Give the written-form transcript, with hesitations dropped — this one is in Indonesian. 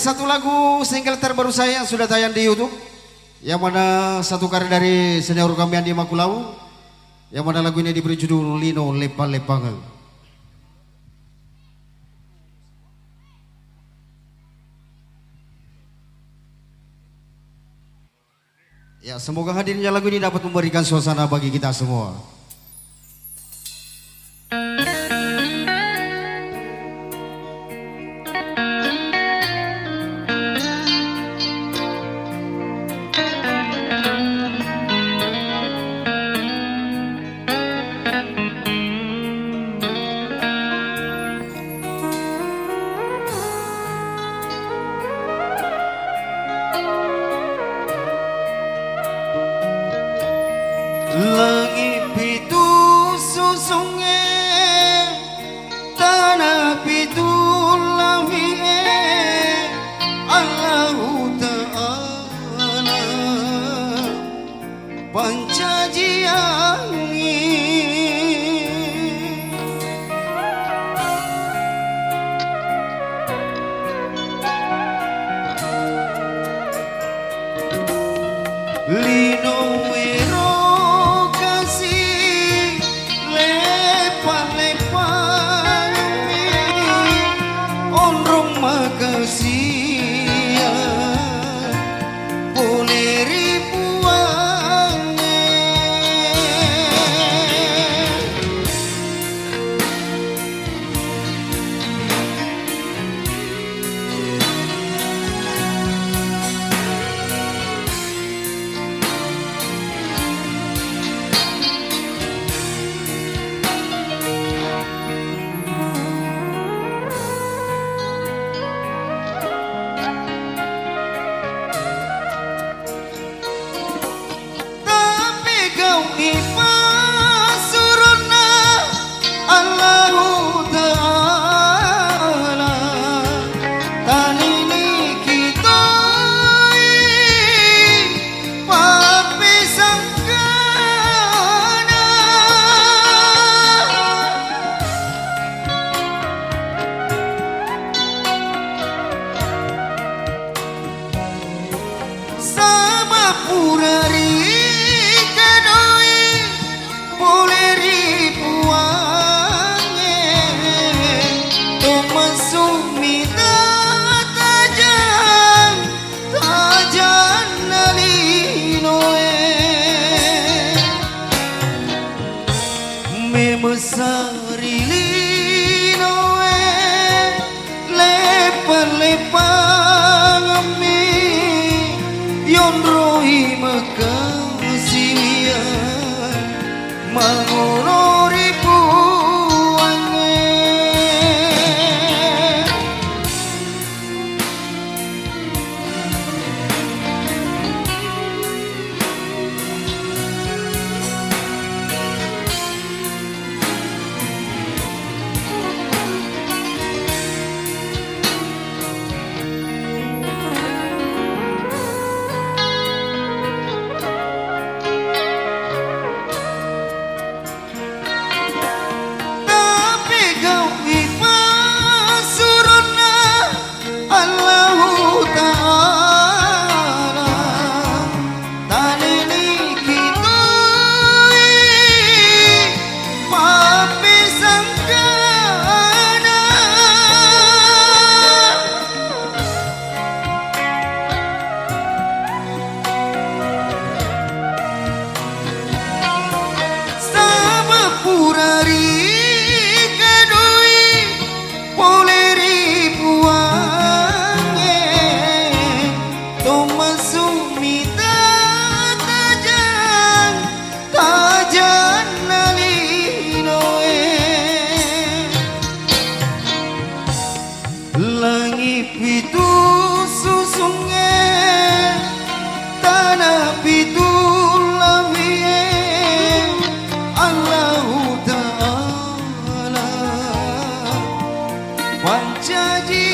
satu lagu single terbaru saya yang sudah tayang di YouTube, yang mana satu karya dari senior kami Andi Makulau, yang mana lagu ini diberi judul Lino Lepa-Lepangan. Ya, semoga hadirnya lagu ini dapat memberikan suasana bagi kita semua. Langit pitu susungnya, tanah pitu lamie, Allahu Ta'ala pancajiangi. Lino Mesari lino lepa-lepang mi yon rohi makasiya mangolori puange. Langit pitu susungnya, tanah pitu lamie, Allahu Ta'ala pancajiangi.